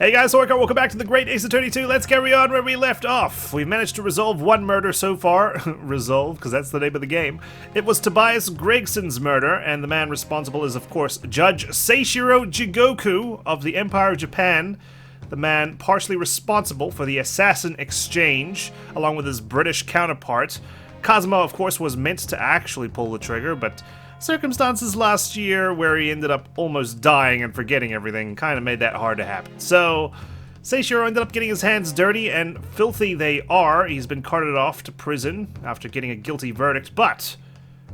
Hey guys, Orca, welcome back to the Great Ace Attorney 2. Let's carry on where we left off. We've managed to resolve one murder so far. Resolve, because that's the name of the game. It was Tobias Gregson's murder, and the man responsible is, of course, Judge Seishiro Jigoku of the Empire of Japan. The man partially responsible for the assassin exchange, along with his British counterpart. Kazuma, of course, was meant to actually pull the trigger, but circumstances last year where he ended up almost dying and forgetting everything kind of made that hard to happen. So, Seishiro ended up getting his hands dirty, and filthy they are. He's been carted off to prison after getting a guilty verdict, but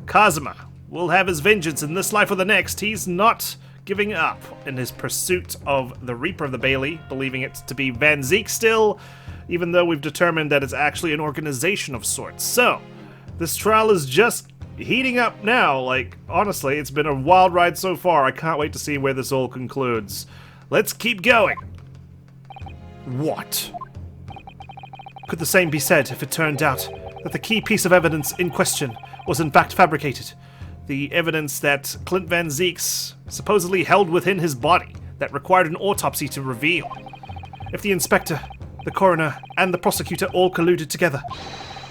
Kazuma will have his vengeance in this life or the next. He's not giving up in his pursuit of the Reaper of the Bailey, believing it to be Van Zeek still, even though we've determined that it's actually an organization of sorts. So, this trial is just heating up now. Like, honestly, it's been a wild ride so far. I can't wait to see where this all concludes. Let's keep going. What? Could the same be said if it turned out that the key piece of evidence in question was in fact fabricated? The evidence that Clint Van Zeek's supposedly held within his body that required an autopsy to reveal. If the inspector, the coroner, and the prosecutor all colluded together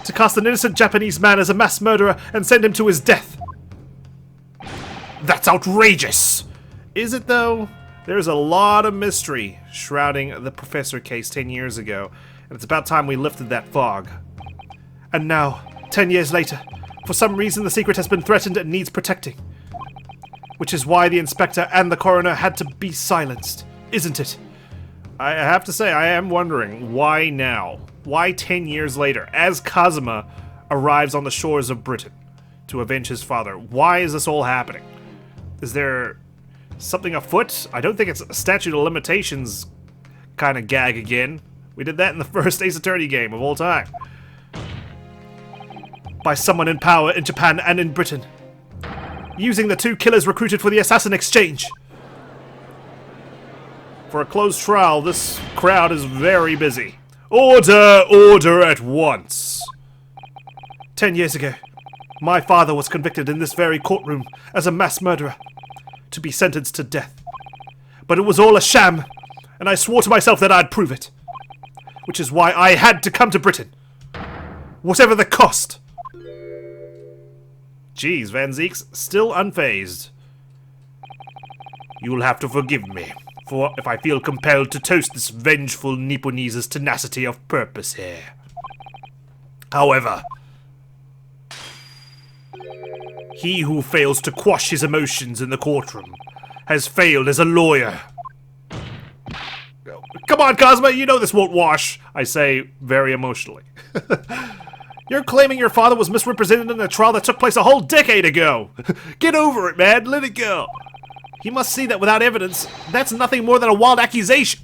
to cast an innocent Japanese man as a mass murderer and send him to his death. That's outrageous! Is it though? There's a lot of mystery shrouding the Professor case 10 years ago, and it's about time we lifted that fog. And now, 10 years later, for some reason the secret has been threatened and needs protecting. Which is why the inspector and the coroner had to be silenced, isn't it? I have to say, I am wondering, why now? Why 10 years later, as Kazuma arrives on the shores of Britain to avenge his father? Why is this all happening? Is there something afoot? I don't think it's a statute of limitations kind of gag again. We did that in the first Ace Attorney game of all time. By someone in power in Japan and in Britain. Using the two killers recruited for the assassin exchange. For a closed trial, this crowd is very busy. Order! Order at once! 10 years ago, my father was convicted in this very courtroom as a mass murderer, to be sentenced to death. But it was all a sham, and I swore to myself that I'd prove it. Which is why I had to come to Britain. Whatever the cost. Jeez, Van Zeek's still unfazed. You'll have to forgive me. For if I feel compelled to toast this vengeful Nipponese's tenacity of purpose here. However, he who fails to quash his emotions in the courtroom has failed as a lawyer. Come on, Kazuma, you know this won't wash, I say very emotionally. You're claiming your father was misrepresented in a trial that took place a whole decade ago. Get over it, man, let it go. He must see that without evidence, that's nothing more than a wild accusation.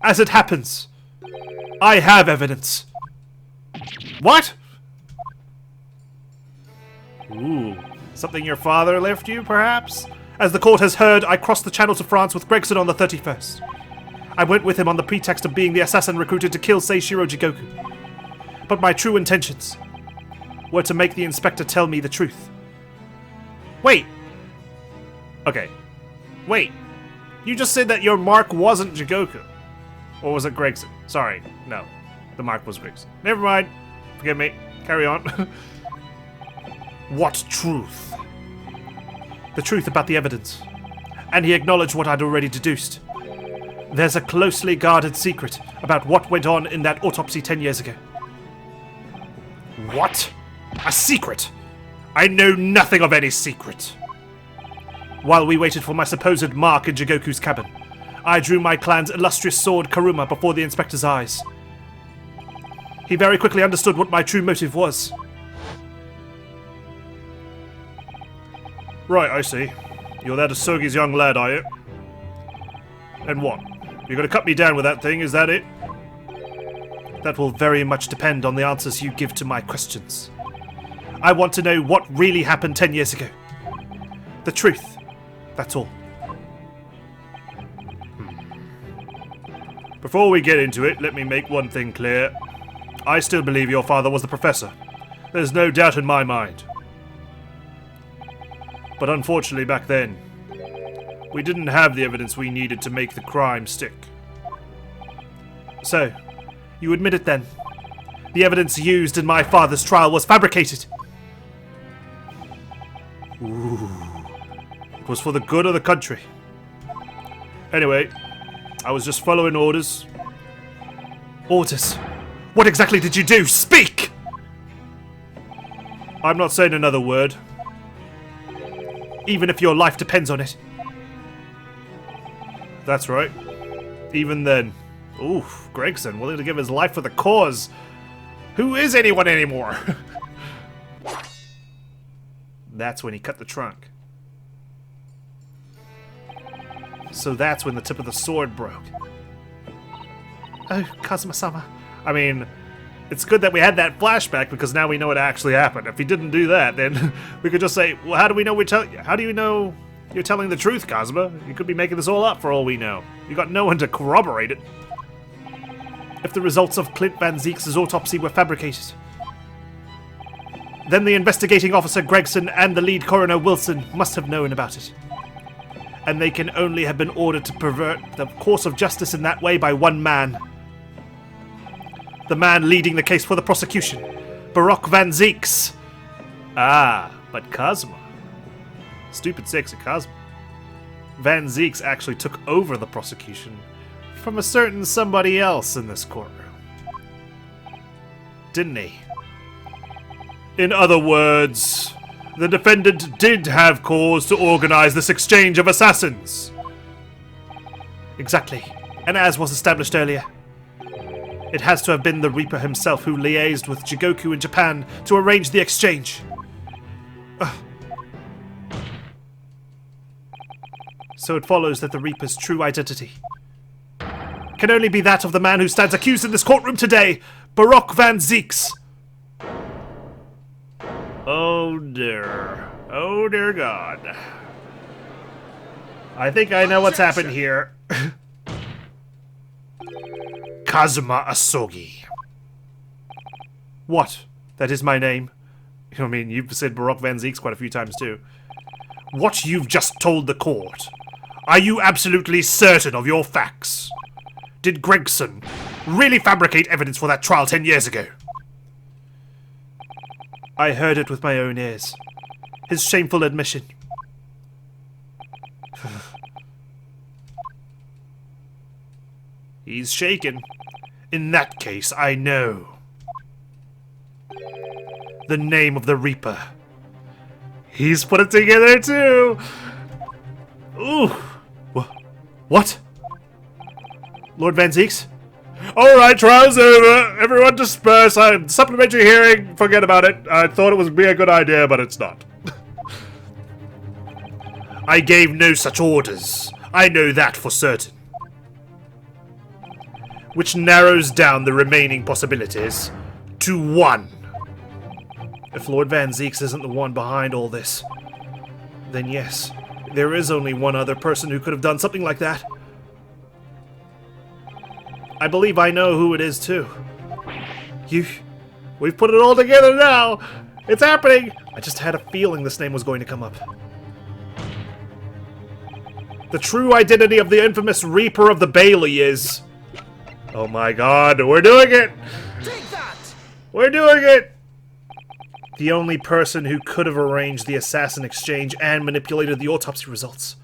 As it happens, I have evidence. What? Ooh, something your father left you, perhaps? As the court has heard, I crossed the channel to France with Gregson on the 31st. I went with him on the pretext of being the assassin recruited to kill Seishiro Jigoku. But my true intentions were to make the inspector tell me the truth. Wait. Okay. Wait. You just said that your mark wasn't Jigoku. Or was it Gregson? Sorry. No. The mark was Gregson. Never mind. Forgive me. Carry on. What truth? The truth about the evidence. And he acknowledged what I'd already deduced. There's a closely guarded secret about what went on in that autopsy 10 years ago. What? A secret? I know nothing of any secret. While we waited for my supposed mark in Jigoku's cabin, I drew my clan's illustrious sword Karuma before the inspector's eyes. He very quickly understood what my true motive was. Right, I see. You're that Asogi's young lad, are you? And what? You're gonna cut me down with that thing, is that it? That will very much depend on the answers you give to my questions. I want to know what really happened 10 years ago. The truth. That's all. Before we get into it, let me make one thing clear. I still believe your father was the professor. There's no doubt in my mind. But unfortunately back then, We didn't have the evidence we needed to make the crime stick. So, you admit it then? The evidence used in my father's trial was fabricated. Ooh. It was for the good of the country. Anyway, I was just following orders. Orders? What exactly did you do? Speak! I'm not saying another word. Even if your life depends on it. That's right. Even then. Oof, Gregson, willing to give his life for the cause. Who is anyone anymore? That's when he cut the trunk. So that's when the tip of the sword broke. Oh, Kazuma-sama. I mean, it's good that we had that flashback because now we know what actually happened. If he didn't do that, then we could just say, well, how do we know how do you know you're telling the truth, Kazuma? You could be making this all up for all we know. You got no one to corroborate it. If the results of Clint Van Zeek's autopsy were fabricated, then the investigating officer Gregson and the lead coroner Wilson must have known about it. And they can only have been ordered to pervert the course of justice in that way by one man. The man leading the case for the prosecution, Baroque Van Zeeks. Ah, but Kazuma. Stupid sexy Kazuma. Van Zeeks actually took over the prosecution from a certain somebody else in this courtroom. Didn't he? In other words, the defendant did have cause to organize this exchange of assassins. Exactly, and as was established earlier, it has to have been the Reaper himself who liaised with Jigoku in Japan to arrange the exchange. So it follows that the Reaper's true identity can only be that of the man who stands accused in this courtroom today, Baroque Van Zeeks. Oh dear. Oh dear God. I think I know what's happened here. Kazuma Asogi. What? That is my name? I mean, you've said Baroque Van Zeeks quite a few times too. What you've just told the court. Are you absolutely certain of your facts? Did Gregson really fabricate evidence for that trial 10 years ago? I heard it with my own ears. His shameful admission. He's shaken. In that case, I know. The name of the Reaper. He's put it together too! Ooh! What? Lord Van Zeeks? Alright, trial's over. Everyone disperse. Supplementary hearing, forget about it. I thought it would be a good idea, but it's not. I gave no such orders. I know that for certain. Which narrows down the remaining possibilities to one. If Lord Van Zeeks isn't the one behind all this, then yes, there is only one other person who could have done something like that. I believe I know who it is too. We've put it all together now! It's happening! I just had a feeling this name was going to come up. The true identity of the infamous Reaper of the Bailey is... Oh my God, we're doing it! Take that! We're doing it! The only person who could have arranged the assassin exchange and manipulated the autopsy results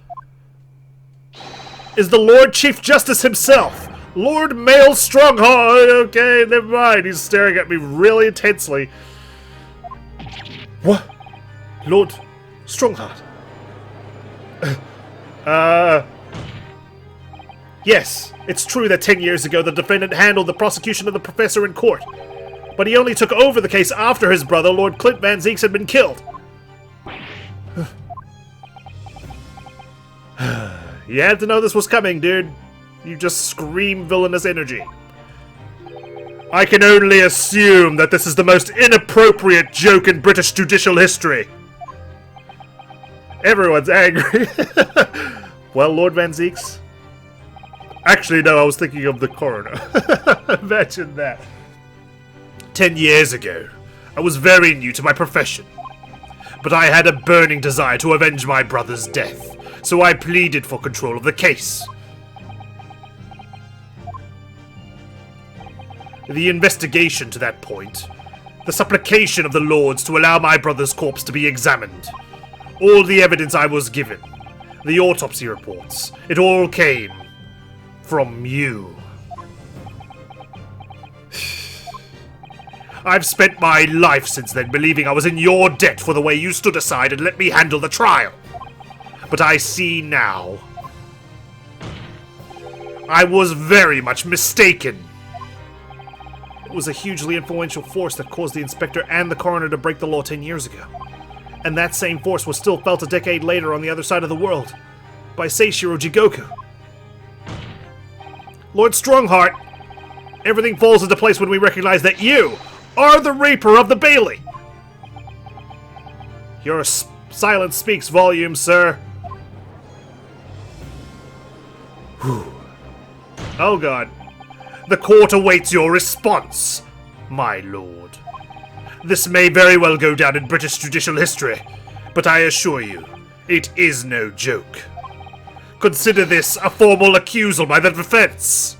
is the Lord Chief Justice himself! Lord Male Strongheart! Okay, never mind. He's staring at me really intensely. What? Lord Strongheart? Yes, it's true that 10 years ago the defendant handled the prosecution of the professor in court. But he only took over the case after his brother, Lord Clint Van Zeeks, had been killed. You had to know this was coming, dude. You just scream villainous energy. I can only assume that this is the most inappropriate joke in British judicial history. Everyone's angry. Well, Lord Van Zeeks? Actually, no, I was thinking of the coroner. Imagine that. 10 years ago, I was very new to my profession. But I had a burning desire to avenge my brother's death. so I pleaded for control of the case. The investigation to that point, the supplication of the lords to allow my brother's corpse to be examined, all the evidence I was given, the autopsy reports, it all came from you. I've spent my life since then believing I was in your debt for the way you stood aside and let me handle the trial. But I see now. I was very much mistaken. It was a hugely influential force that caused the inspector and the coroner to break the law 10 years ago. And that same force was still felt a decade later on the other side of the world by Seishiro Jigoku. Lord Strongheart, everything falls into place when we recognize that you are the Reaper of the Bailey. Your silence speaks volumes, sir. Whew. Oh god. The court awaits your response, my lord. This may very well go down in British judicial history, but I assure you, it is no joke. Consider this a formal accusal by the defense.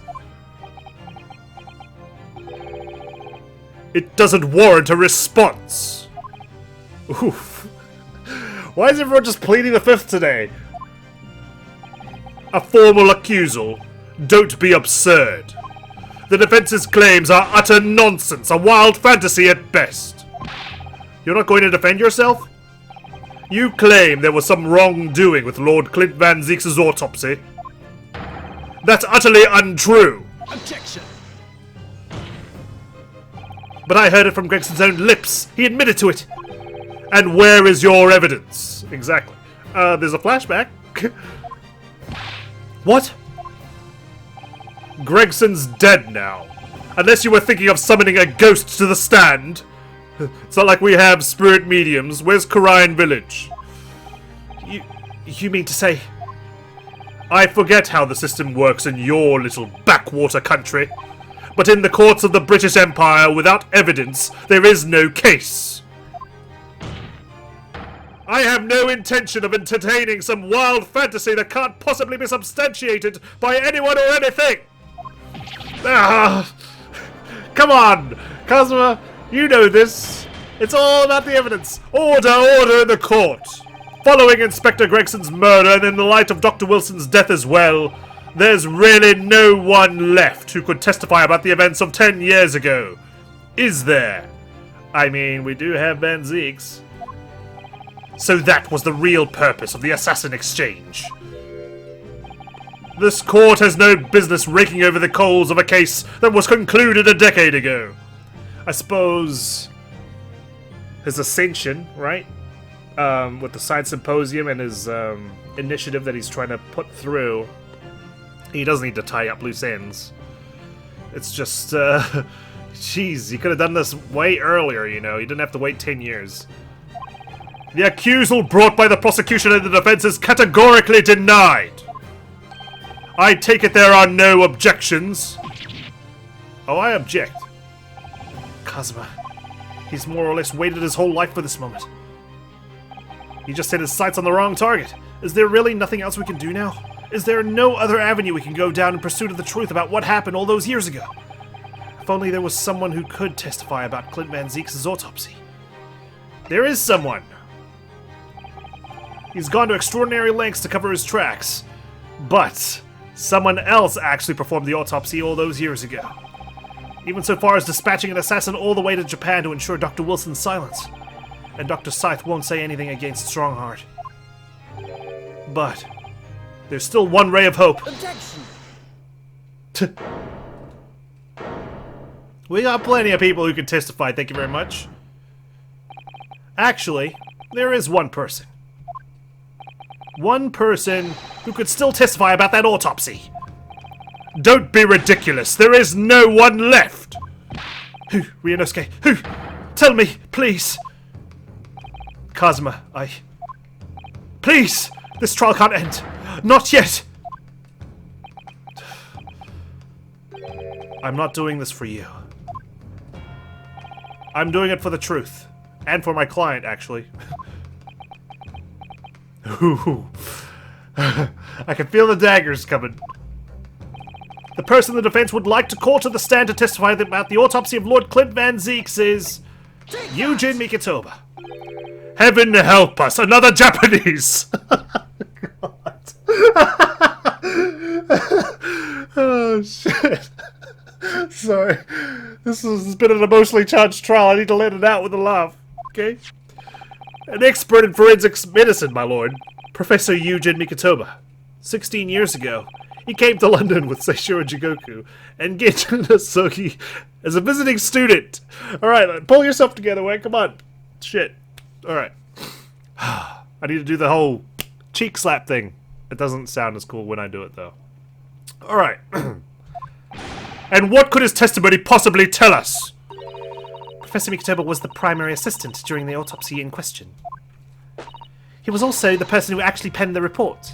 It doesn't warrant a response. Oof. Why is everyone just pleading the fifth today? A formal accusal. Don't be absurd. The defense's claims are utter nonsense, a wild fantasy at best. You're not going to defend yourself? You claim there was some wrongdoing with Lord Clint Van Zeek's autopsy. That's utterly untrue. Objection. But I heard it from Gregson's own lips. He admitted to it. And where is your evidence? Exactly. There's a flashback. What? Gregson's dead now. Unless you were thinking of summoning a ghost to the stand. It's not like we have spirit mediums. Where's Karayan Village? You mean to say... I forget how the system works in your little backwater country. But in the courts of the British Empire, without evidence, there is no case. I have no intention of entertaining some wild fantasy that can't possibly be substantiated by anyone or anything. Ah, come on, Kazuma, you know this. It's all about the evidence. Order, order in the court. Following Inspector Gregson's murder and in the light of Dr. Wilson's death as well, there's really no one left who could testify about the events of 10 years ago. Is there? I mean, we do have Van Zeek's. So that was the real purpose of the assassin exchange. This court has no business raking over the coals of a case that was concluded a decade ago. I suppose his ascension, right? With the Science Symposium and his initiative that he's trying to put through, he doesn't need to tie up loose ends. It's just, jeez, he could have done this way earlier, you know. He didn't have to wait 10 years. The accusal brought by the prosecution and the defense is categorically denied. I take it there are no objections. Oh, I object. Kazuma, he's more or less waited his whole life for this moment. He just set his sights on the wrong target. Is there really nothing else we can do now? Is there no other avenue we can go down in pursuit of the truth about what happened all those years ago? If only there was someone who could testify about Clint Van Zeek's autopsy. There is someone. He's gone to extraordinary lengths to cover his tracks. But someone else actually performed the autopsy all those years ago. Even so far as dispatching an assassin all the way to Japan to ensure Dr. Wilson's silence. And Dr. Scythe won't say anything against Strongheart. But there's still one ray of hope. Objection. We got plenty of people who can testify, thank you very much. Actually, there is one person. One person who could still testify about that autopsy. Don't be ridiculous. There is no one left. Ryunosuke, tell me, please. Kazuma, please! This trial can't end. Not yet! I'm not doing this for you. I'm doing it for the truth. And for my client, actually. I can feel the daggers coming. The person the defense would like to call to the stand to testify about the autopsy of Lord Clint Van Zeeks is... Eugene Mikatoba. Heaven help us, another Japanese! God. Oh, shit. Sorry. This has been an emotionally charged trial. I need to let it out with a laugh. Okay? An expert in forensics medicine, my lord. Professor Eugene Mikatoba. 16 years ago, he came to London with Seishiro Jigoku and Ryunosuke as a visiting student. Alright, pull yourself together, Wayne. Come on. Shit. Alright. I need to do the whole cheek slap thing. It doesn't sound as cool when I do it, though. Alright. And what could his testimony possibly tell us? Professor Mikatoba was the primary assistant during the autopsy in question. He was also the person who actually penned the report.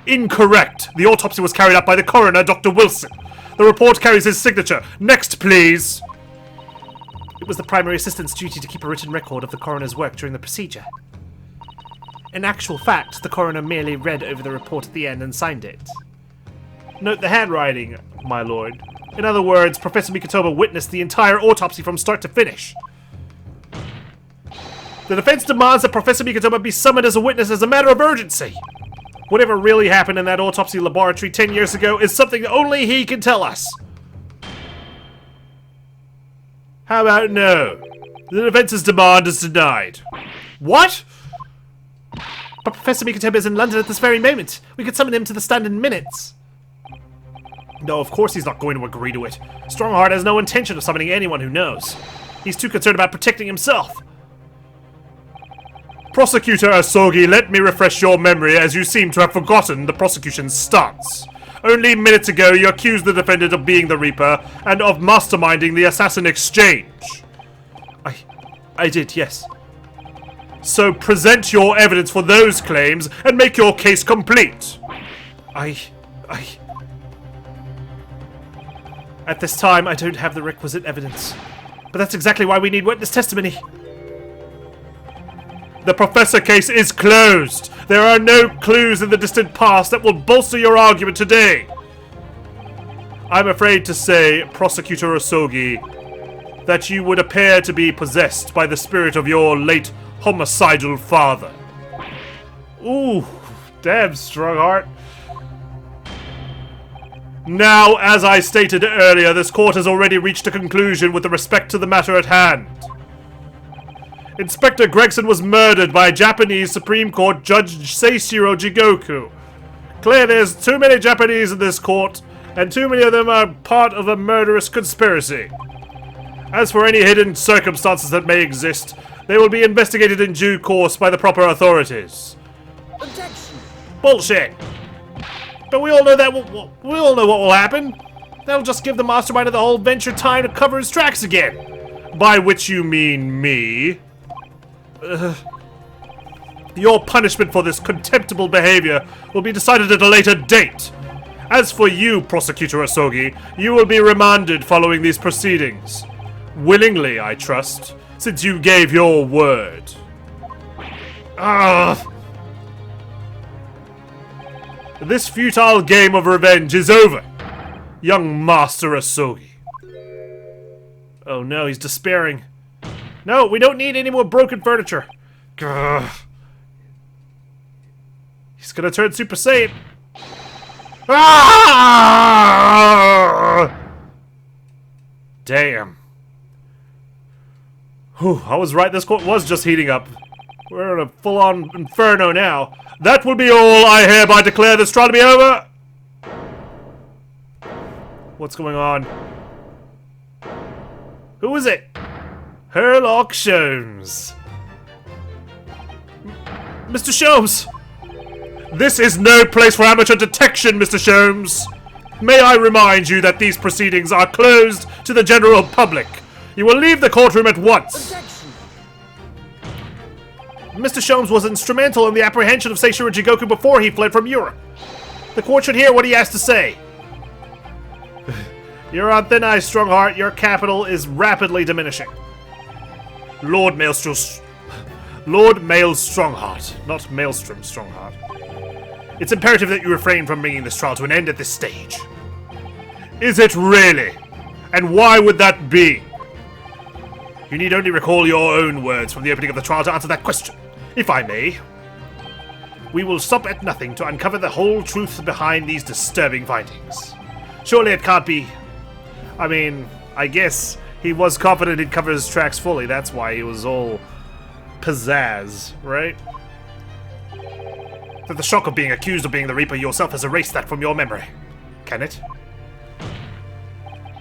Incorrect! The autopsy was carried out by the coroner, Dr. Wilson. The report carries his signature. Next, please! It was the primary assistant's duty to keep a written record of the coroner's work during the procedure. In actual fact, the coroner merely read over the report at the end and signed it. Note the handwriting, my lord. In other words, Professor Mikatoba witnessed the entire autopsy from start to finish. The defense demands that Professor Mikatoba be summoned as a witness as a matter of urgency. Whatever really happened in that autopsy laboratory 10 years ago is something only he can tell us. How about no? The defense's demand is denied. What? But Professor Mikatoba is in London at this very moment. We could summon him to the stand in minutes. No, of course he's not going to agree to it. Strongheart has no intention of summoning anyone who knows. He's too concerned about protecting himself. Prosecutor Asogi, let me refresh your memory as you seem to have forgotten the prosecution's stance. Only minutes ago you accused the defendant of being the Reaper and of masterminding the assassin exchange. I did, yes. So present your evidence for those claims and make your case complete. At this time, I don't have the requisite evidence. But that's exactly why we need witness testimony. The Professor case is closed. There are no clues in the distant past that will bolster your argument today. I'm afraid to say, Prosecutor Asogi, that you would appear to be possessed by the spirit of your late homicidal father. Ooh, damn, Strongheart. Now, as I stated earlier, this court has already reached a conclusion with respect to the matter at hand. Inspector Gregson was murdered by Japanese Supreme Court Judge Seishiro Jigoku. Clear there's too many Japanese in this court, and too many of them are part of a murderous conspiracy. As for any hidden circumstances that may exist, they will be investigated in due course by the proper authorities. Objection! Bullshit! But we all know that we all know what will happen. That'll just give the mastermind of the whole venture time to cover his tracks again. By which you mean me. Your punishment for this contemptible behavior will be decided at a later date. As for you, Prosecutor Asogi, you will be remanded following these proceedings. Willingly, I trust, since you gave your word. This futile game of revenge is over, young Master Asogi. Oh no, he's despairing. No, we don't need any more broken furniture. Grr. He's gonna turn Super Saiyan. Ah! Damn. Whew, I was right, this court was just heating up. We're in a full-on inferno now. That will be all. I hereby declare this trial to be over. What's going on? Who is it? Herlock Sholmes. Mr. Sholmes! This is no place for amateur detection, Mr. Sholmes. May I remind you that these proceedings are closed to the general public. You will leave the courtroom at once. Objection! Mr. Sholmes was instrumental in the apprehension of Seishiro Jigoku before he fled from Europe. The court should hear what he has to say. You're on thin ice, Strongheart. Your capital is rapidly diminishing. Lord Maelstrom Strongheart, not Maelstrom Strongheart. It's imperative that you refrain from bringing this trial to an end at this stage. Is it really? And why would that be? You need only recall your own words from the opening of the trial to answer that question, if I may. We will stop at nothing to uncover the whole truth behind these disturbing findings. Surely it can't be... I mean, I guess he was confident he'd cover his tracks fully. That's why he was all pizzazz, right? That the shock of being accused of being the Reaper yourself has erased that from your memory. Can it?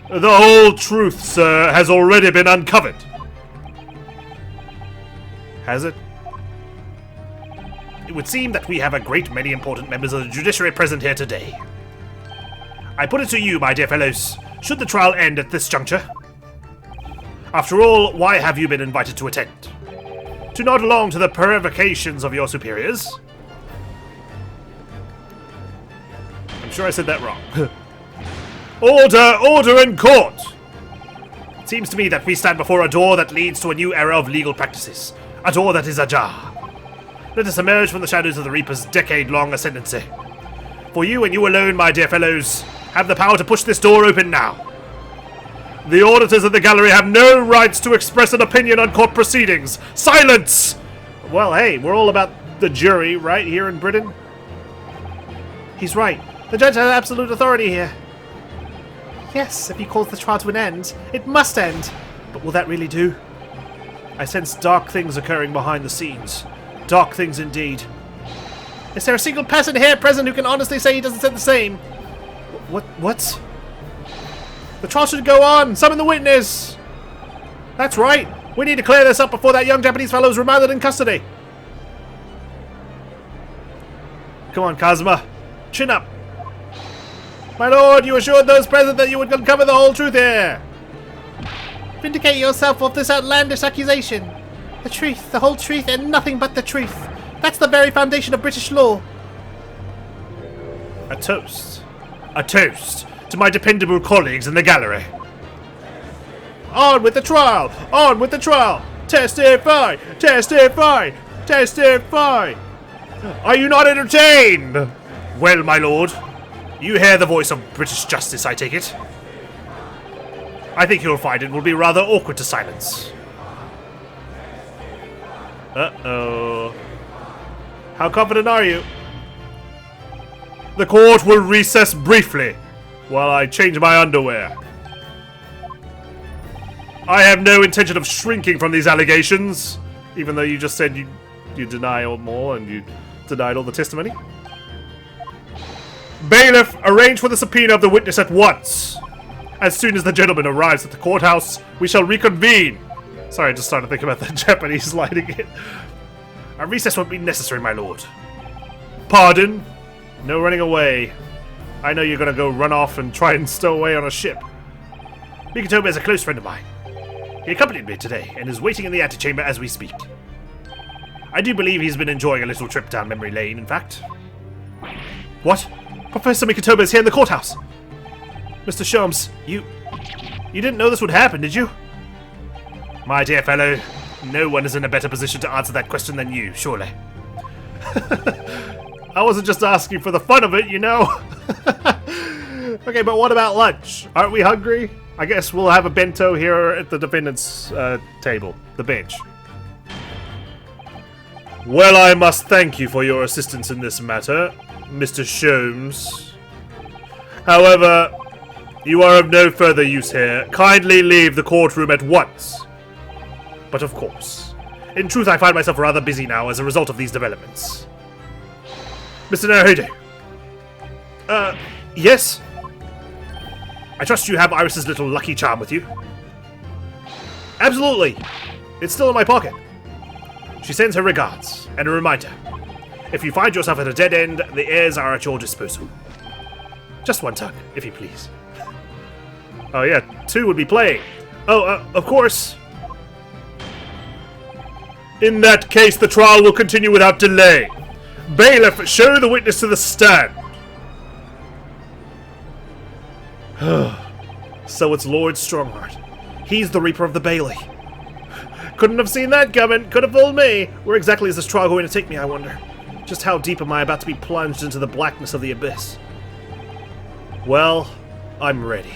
The whole truth, sir, has already been uncovered. Has it? It would seem that we have a great many important members of the judiciary present here today. I put it to you, my dear fellows, should the trial end at this juncture? After all, why have you been invited to attend? To nod along to the provocations of your superiors? I'm sure I said that wrong. Order! Order in court! It seems to me that we stand before a door that leads to a new era of legal practices. A door that is ajar. Let us emerge from the shadows of the Reaper's decade-long ascendancy. For you and you alone, my dear fellows, have the power to push this door open now. The auditors of the gallery have no rights to express an opinion on court proceedings. Silence! Well, hey, we're all about the jury, right, here in Britain? He's right. The judge has absolute authority here. Yes, if he calls the trial to an end, it must end. But will that really do? I sense dark things occurring behind the scenes. Dark things indeed. Is there a single person here present who can honestly say he doesn't say the same? What? The trial should go on! Summon the witness! That's right! We need to clear this up before that young Japanese fellow is remanded in custody! Come on, Kazuma. Chin up! My lord, you assured those present that you would uncover the whole truth here! Vindicate yourself of this outlandish accusation! The truth, the whole truth, and nothing but the truth. That's the very foundation of British law. A toast. A toast to my dependable colleagues in the gallery. On with the trial! On with the trial! Testify! Testify! Testify! Are you not entertained? Well, my lord, you hear the voice of British justice, I take it. I think you'll find it will be rather awkward to silence. Uh-oh. How confident are you? The court will recess briefly while I change my underwear. I have no intention of shrinking from these allegations, even though you just said you deny all more and you denied all the testimony. Bailiff, arrange for the subpoena of the witness at once. As soon as the gentleman arrives at the courthouse, we shall reconvene. Sorry, I just started thinking about the Japanese lighting it. A recess won't be necessary, my lord. Pardon? No running away. I know you're gonna go run off and try and stow away on a ship. Mikatoba is a close friend of mine. He accompanied me today and is waiting in the antechamber as we speak. I do believe he's been enjoying a little trip down memory lane, in fact. What? Professor Mikatoba is here in the courthouse! Mr. Sholmes, you didn't know this would happen, did you? My dear fellow, no one is in a better position to answer that question than you, surely. I wasn't just asking for the fun of it, you know. Okay, but what about lunch? Aren't we hungry? I guess we'll have a bento here at the defendant's table, the bench. Well, I must thank you for your assistance in this matter, Mr. Sholmes. However, you are of no further use here. Kindly leave the courtroom at once. But of course, in truth, I find myself rather busy now as a result of these developments. Mr. Naruhodo. Yes? I trust you have Iris's little lucky charm with you. Absolutely. It's still in my pocket. She sends her regards, and a reminder. If you find yourself at a dead end, the heirs are at your disposal. Just one tug, if you please. Oh yeah, 2 would be playing. Oh, of course. In that case, the trial will continue without delay. Bailiff, show the witness to the stand. So it's Lord Strongheart. He's the Reaper of the Bailey. Couldn't have seen that coming. Could have fooled me. Where exactly is this trial going to take me, I wonder? Just how deep am I about to be plunged into the blackness of the abyss? Well, I'm ready.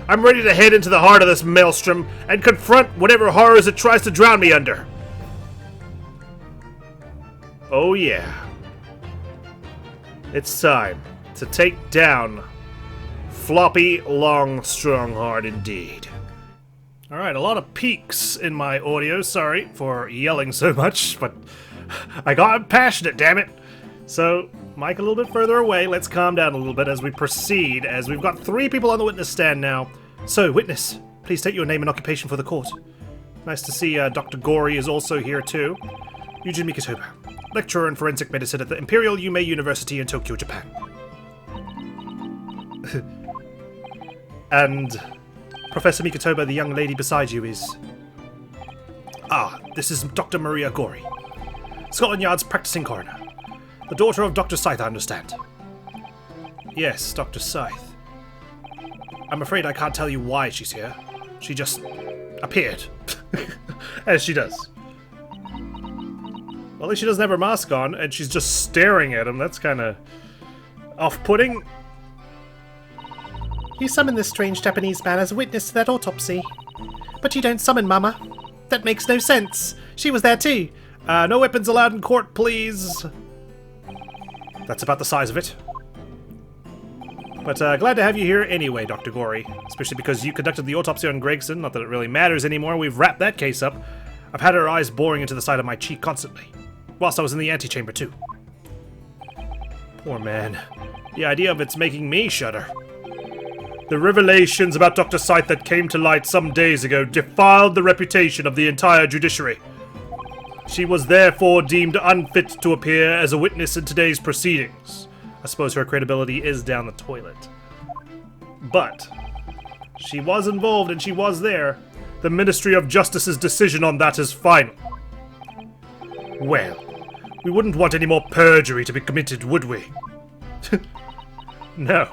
I'm ready to head into the heart of this maelstrom and confront whatever horrors it tries to drown me under. Oh yeah. It's time to take down Floppy Long Strongheart indeed. Alright, a lot of peaks in my audio. Sorry for yelling so much, but I got passionate, damn it. So, mic a little bit further away. Let's calm down a little bit as we proceed, as we've got 3 people on the witness stand now. So, witness, please state your name and occupation for the court. Nice to see Dr. Gory is also here too. Yuji Mikatoba, lecturer in forensic medicine at the Imperial Yume University in Tokyo, Japan. And Professor Mikatoba, the young lady beside you is... Ah, this is Dr. Maria Gory, Scotland Yard's practicing coroner. The daughter of Dr. Scythe, I understand. Yes, Dr. Scythe. I'm afraid I can't tell you why she's here. She just appeared. As she does. Well, at least she doesn't have her mask on, and she's just staring at him. That's kind of off-putting. You summoned this strange Japanese man as a witness to that autopsy. But you don't summon Mama. That makes no sense. She was there too. No weapons allowed in court, please. That's about the size of it. But glad to have you here anyway, Dr. Gory. Especially because you conducted the autopsy on Gregson. Not that it really matters anymore. We've wrapped that case up. I've had her eyes boring into the side of my cheek constantly. Whilst I was in the antechamber too. Poor man. The idea of it's making me shudder. The revelations about Dr. Scythe that came to light some days ago defiled the reputation of the entire judiciary. She was therefore deemed unfit to appear as a witness in today's proceedings. I suppose her credibility is down the toilet. But she was involved and she was there. The Ministry of Justice's decision on that is final. Well, we wouldn't want any more perjury to be committed, would we? No.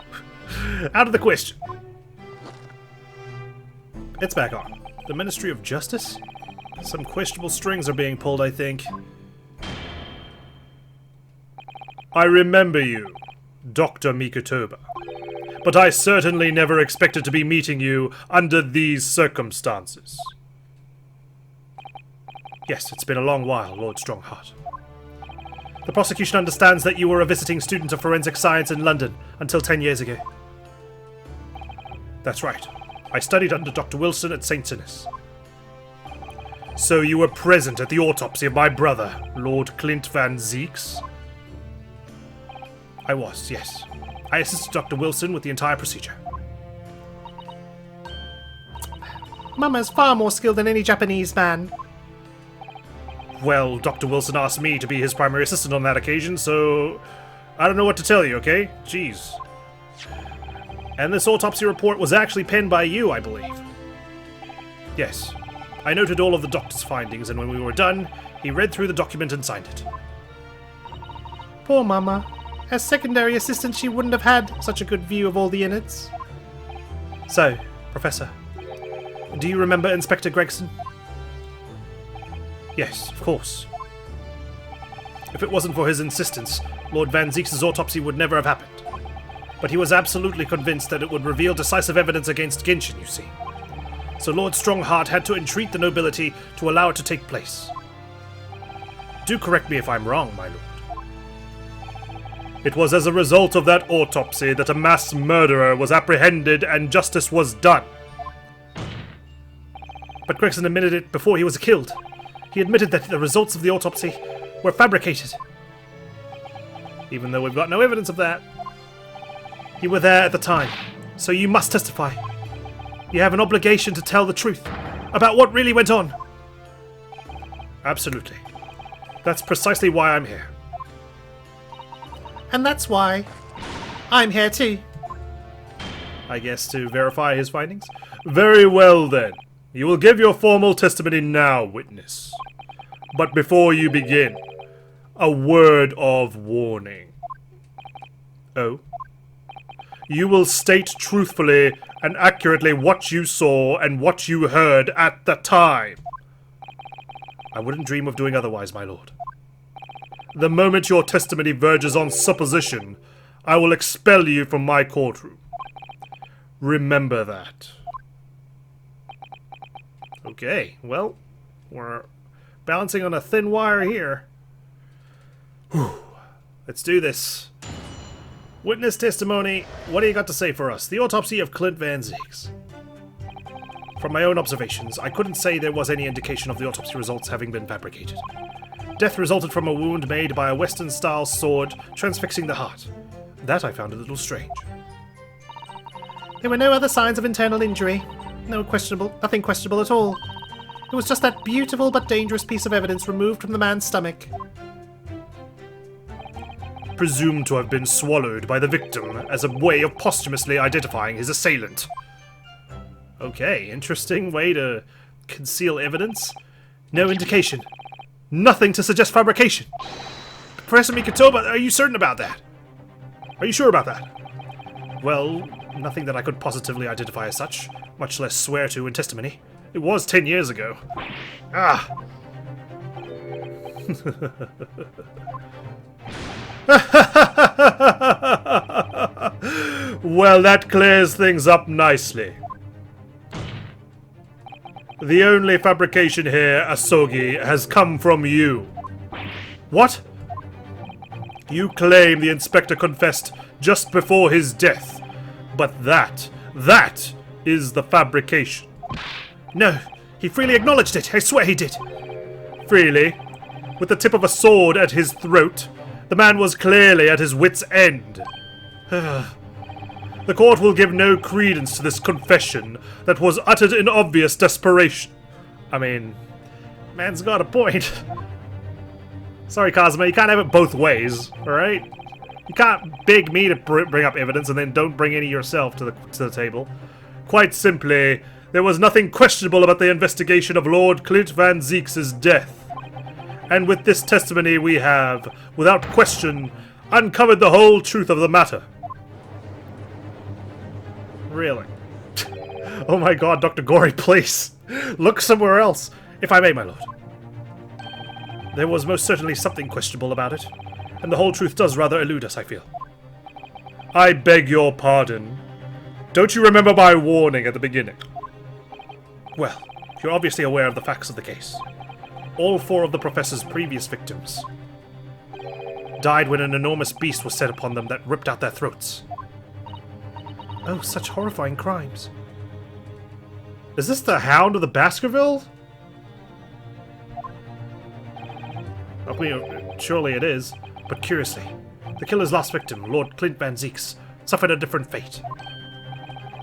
Out of the question. It's back on. The Ministry of Justice? Some questionable strings are being pulled, I think. I remember you, Dr. Mikatoba. But I certainly never expected to be meeting you under these circumstances. Yes, it's been a long while, Lord Strongheart. The prosecution understands that you were a visiting student of forensic science in London until 10 years ago. That's right. I studied under Dr. Wilson at St. Sinus. So you were present at the autopsy of my brother, Lord Clint Van Zeeks? I was, yes. I assisted Dr. Wilson with the entire procedure. Mama's far more skilled than any Japanese man. Well, Dr. Wilson asked me to be his primary assistant on that occasion, so I don't know what to tell you, okay? Jeez. And this autopsy report was actually penned by you, I believe. Yes. I noted all of the doctor's findings, and when we were done, he read through the document and signed it. Poor Mama. As secondary assistant, she wouldn't have had such a good view of all the innards. So, Professor, do you remember Inspector Gregson? Yes, of course. If it wasn't for his insistence, Lord Van Zeeks' autopsy would never have happened. But he was absolutely convinced that it would reveal decisive evidence against Genshin, you see. So Lord Strongheart had to entreat the nobility to allow it to take place. Do correct me if I'm wrong, my lord. It was as a result of that autopsy that a mass murderer was apprehended and justice was done. But Gregson admitted it before he was killed. He admitted that the results of the autopsy were fabricated. Even though we've got no evidence of that. You were there at the time, so you must testify. You have an obligation to tell the truth about what really went on. Absolutely. That's precisely why I'm here. And that's why I'm here too. I guess to verify his findings? Very well then. You will give your formal testimony now, witness. But before you begin, a word of warning. Oh? You will state truthfully and accurately what you saw and what you heard at the time. I wouldn't dream of doing otherwise, my lord. The moment your testimony verges on supposition, I will expel you from my courtroom. Remember that. Okay, well, we're balancing on a thin wire here. Whew. Let's do this. Witness testimony. What do you got to say for us? The autopsy of Clint Van Zieks. From my own observations, I couldn't say there was any indication of the autopsy results having been fabricated. Death resulted from a wound made by a Western-style sword transfixing the heart. That I found a little strange. There were no other signs of internal injury. Nothing questionable at all. It was just that beautiful but dangerous piece of evidence removed from the man's stomach. Presumed to have been swallowed by the victim as a way of posthumously identifying his assailant. Okay, interesting way to conceal evidence. No indication. Nothing to suggest fabrication. Professor Mikatoba, are you certain about that? Are you sure about that? Well, nothing that I could positively identify as such, much less swear to in testimony. It was 10 years ago. Ah! Well, that clears things up nicely. The only fabrication here, Asogi, has come from you. What? You claim the inspector confessed just before his death, but that is the fabrication. No, he freely acknowledged it. I swear he did. Freely? With the tip of a sword at his throat? The man was clearly at his wit's end. The court will give no credence to this confession that was uttered in obvious desperation. I mean, man's got a point. Sorry, Kazuma, you can't have it both ways, alright? You can't beg me to bring up evidence and then don't bring any yourself to the table. Quite simply, there was nothing questionable about the investigation of Lord Clint Van Zieks' death. And with this testimony we have, without question, uncovered the whole truth of the matter. Really? Oh my god, Dr. Gory, please. Look somewhere else, if I may, my lord. There was most certainly something questionable about it, and the whole truth does rather elude us, I feel. I beg your pardon. Don't you remember my warning at the beginning? Well, you're obviously aware of the facts of the case. All 4 of the professor's previous victims died when an enormous beast was set upon them that ripped out their throats. Oh, such horrifying crimes. Is this the Hound of the Baskerville? I mean, surely it is. But curiously, the killer's last victim, Lord Clint Van Zieks, suffered a different fate.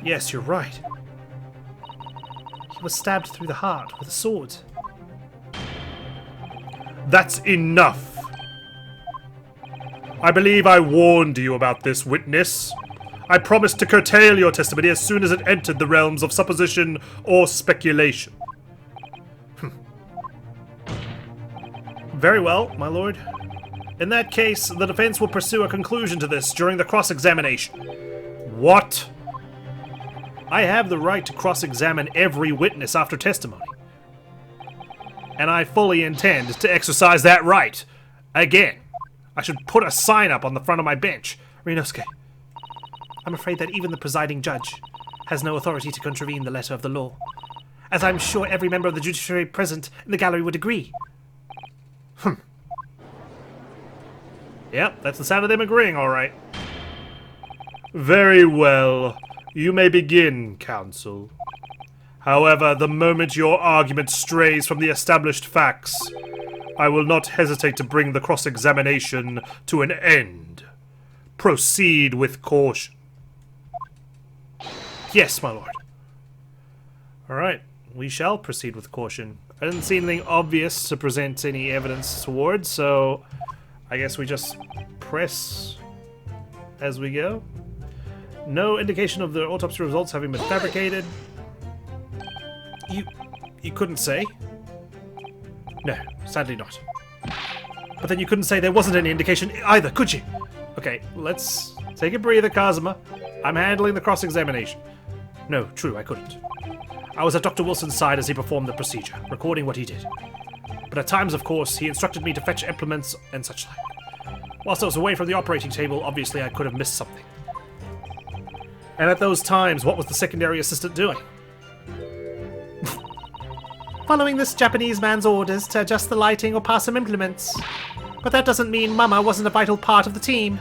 Yes, you're right. He was stabbed through the heart with a sword. That's enough! I believe I warned you about this, witness. I promised to curtail your testimony as soon as it entered the realms of supposition or speculation. Very well, my lord. In that case, the defense will pursue a conclusion to this during the cross-examination. What? I have the right to cross-examine every witness after testimony. And I fully intend to exercise that right. Again, I should put a sign up on the front of my bench. Ryunosuke, I'm afraid that even the presiding judge has no authority to contravene the letter of the law, as I'm sure every member of the judiciary present in the gallery would agree. Yep, that's the sound of them agreeing, all right. Very well. You may begin, counsel. However, the moment your argument strays from the established facts, I will not hesitate to bring the cross-examination to an end. Proceed with caution. Yes, my lord. Alright, we shall proceed with caution. I didn't see anything obvious to present any evidence towards, so I guess we just press as we go. No indication of the autopsy results having been fabricated. You couldn't say? No, sadly not. But then you couldn't say there wasn't any indication either, could you? Okay, let's take a breather, Kazuma. I'm handling the cross-examination. No, true, I couldn't. I was at Dr. Wilson's side as he performed the procedure, recording what he did. But at times, of course, he instructed me to fetch implements and such like. Whilst I was away from the operating table, obviously I could have missed something. And at those times, what was the secondary assistant doing? Following this Japanese man's orders to adjust the lighting or pass some implements. But that doesn't mean Mama wasn't a vital part of the team.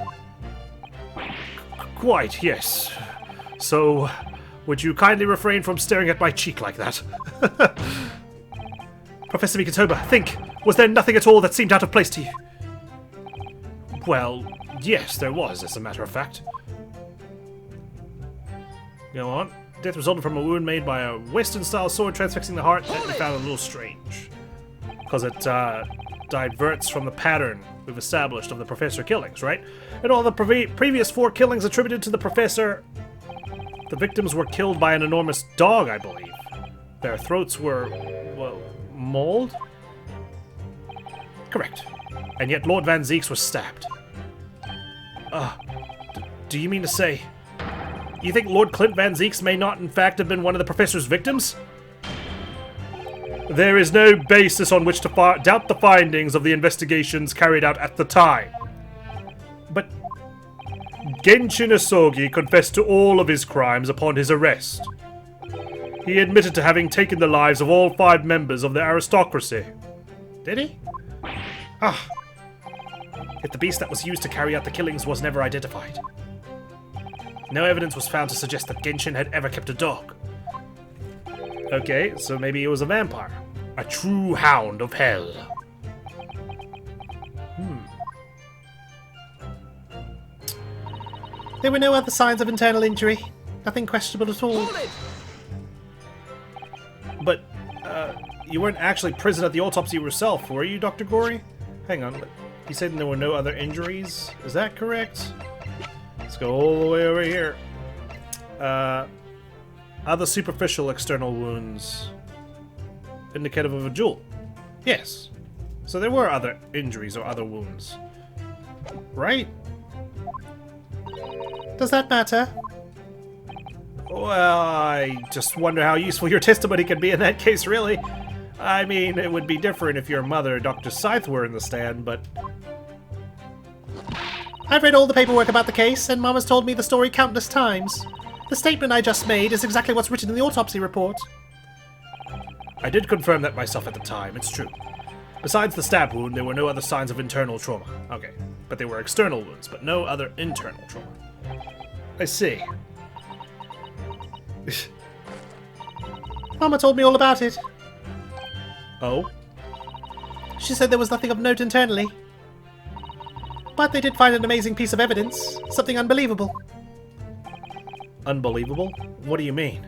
Quite, yes. So, would you kindly refrain from staring at my cheek like that? Professor Mikatoba, think! Was there nothing at all that seemed out of place to you? Well, yes, there was, as a matter of fact. Go on. Death resulted from a wound made by a Western-style sword transfixing the heart that we found a little strange. Because it diverts from the pattern we've established of the Professor killings, right? And all the previous 4 killings attributed to the Professor, the victims were killed by an enormous dog, I believe. Their throats were, well, mauled? Correct. And yet Lord Van Zeeks was stabbed. Do you mean to say... You think Lord Clint Van Zeeks may not in fact have been one of the Professor's victims? There is no basis on which to doubt the findings of the investigations carried out at the time. But Genshin Asogi confessed to all of his crimes upon his arrest. He admitted to having taken the lives of all 5 members of the aristocracy. Did he? Yet the beast that was used to carry out the killings was never identified. No evidence was found to suggest that Genshin had ever kept a dog. Okay, so maybe he was a vampire. A true hound of hell. There were no other signs of internal injury. Nothing questionable at all. But, you weren't actually present at the autopsy yourself, were you, Dr. Gory? Hang on, you said there were no other injuries? Is that correct? Let's go all the way over here. Other superficial external wounds indicative of a duel. Yes. So there were other injuries or other wounds. Right? Does that matter? Well, I just wonder how useful your testimony could be in that case, really. I mean, it would be different if your mother, Dr. Scythe, were in the stand, but... I've read all the paperwork about the case, and Mama's told me the story countless times. The statement I just made is exactly what's written in the autopsy report. I did confirm that myself at the time, it's true. Besides the stab wound, there were no other signs of internal trauma. Okay, but there were external wounds, but no other internal trauma. I see. Mama told me all about it. Oh? She said there was nothing of note internally. But they did find an amazing piece of evidence. Something unbelievable. Unbelievable? What do you mean?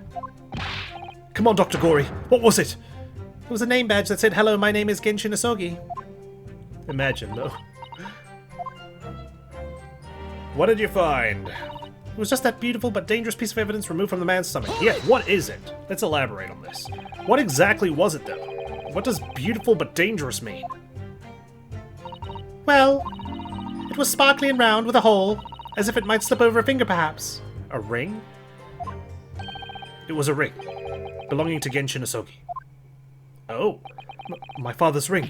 Come on, Dr. Gory. What was it? It was a name badge that said, "Hello, my name is Genshin Asogi." Imagine, though. What did you find? It was just that beautiful but dangerous piece of evidence removed from the man's stomach. Yeah, what is it? Let's elaborate on this. What exactly was it, though? What does beautiful but dangerous mean? Well, it was sparkly and round with a hole, as if it might slip over a finger perhaps. A ring? It was a ring, belonging to Genshin Asogi. Oh, my father's ring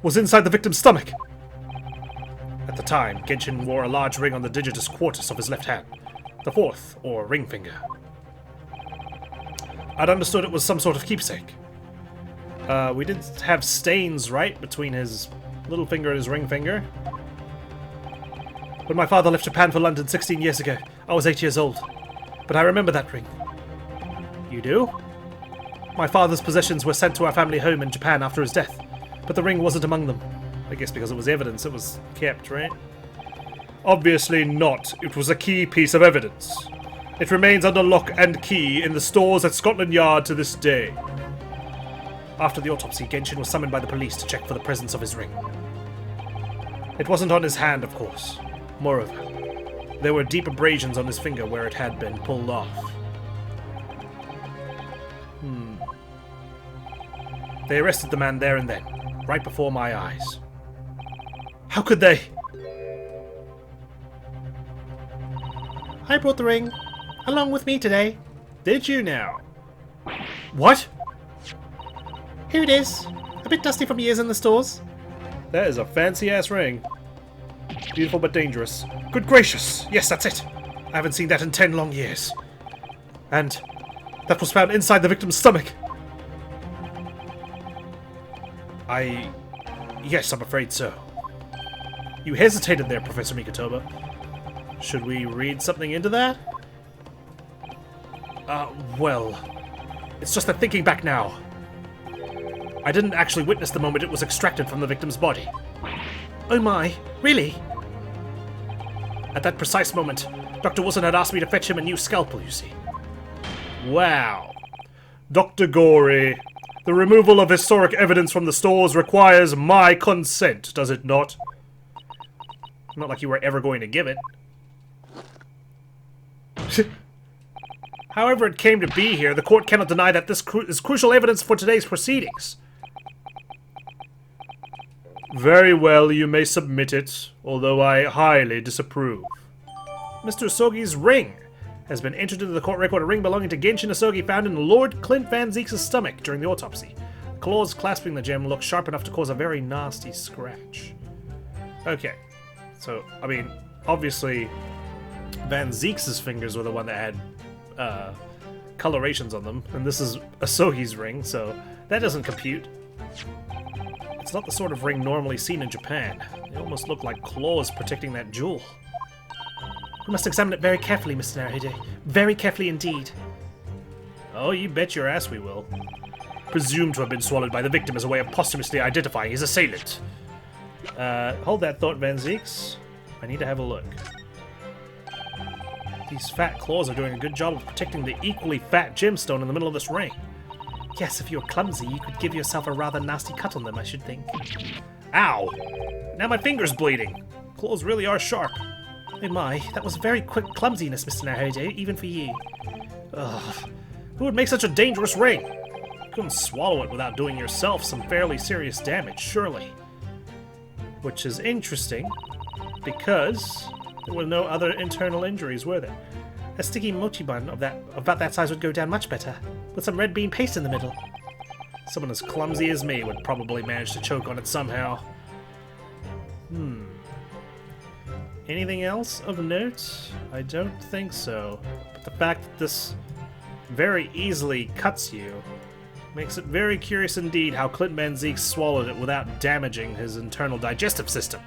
was inside the victim's stomach. At the time, Genshin wore a large ring on the digitus quartus of his left hand, the 4th, or ring finger. I'd understood it was some sort of keepsake. We did have stains, right, between his little finger and his ring finger. When my father left Japan for London 16 years ago, I was 8 years old. But I remember that ring. You do? My father's possessions were sent to our family home in Japan after his death, but the ring wasn't among them. I guess because it was evidence it was kept, right? Obviously not. It was a key piece of evidence. It remains under lock and key in the stores at Scotland Yard to this day. After the autopsy, Genshin was summoned by the police to check for the presence of his ring. It wasn't on his hand, of course. Moreover, there were deep abrasions on his finger where it had been pulled off. They arrested the man there and then, right before my eyes. How could they? I brought the ring along with me today. Did you now? What? Here it is. A bit dusty from years in the stores. That is a fancy-ass ring. Beautiful but dangerous. Good gracious! Yes, that's it! I haven't seen that in 10 long years. And that was found inside the victim's stomach. Yes, I'm afraid so. You hesitated there, Professor Mikatoba. Should we read something into that? Well, it's just that thinking back now, I didn't actually witness the moment it was extracted from the victim's body. Oh my, really? At that precise moment, Dr. Wilson had asked me to fetch him a new scalpel, you see. Wow. Dr. Gory, the removal of historic evidence from the stores requires my consent, does it not? Not like you were ever going to give it. However it came to be here, the court cannot deny that this is crucial evidence for today's proceedings. Very well, you may submit it, although I highly disapprove. Mr. Asogi's ring has been entered into the court record, a ring belonging to Genshin Asogi found in Lord Clint Van Zeek's stomach during the autopsy. The claws clasping the gem look sharp enough to cause a very nasty scratch. Okay, so, I mean, obviously Van Zeek's fingers were the one that had colorations on them, and this is Asogi's ring, so that doesn't compute. It's not the sort of ring normally seen in Japan. They almost look like claws protecting that jewel. We must examine it very carefully, Mr. Naruhodo. Very carefully indeed. Oh, you bet your ass we will. Presumed to have been swallowed by the victim as a way of posthumously identifying his assailant. Hold that thought, Van Zeeks. I need to have a look. These fat claws are doing a good job of protecting the equally fat gemstone in the middle of this ring. Yes, if you were clumsy, you could give yourself a rather nasty cut on them, I should think. Ow! Now my finger's bleeding. Claws really are sharp. Oh my, that was very quick clumsiness, Mr. Naruhodo, even for you. Ugh. Who would make such a dangerous ring? You couldn't swallow it without doing yourself some fairly serious damage, surely. Which is interesting, because there were no other internal injuries, were there? A sticky mochi bun of about that size would go down much better, with some red bean paste in the middle. Someone as clumsy as me would probably manage to choke on it somehow. Anything else of note? I don't think so. But the fact that this very easily cuts you makes it very curious indeed how Clint Van Zeek swallowed it without damaging his internal digestive system.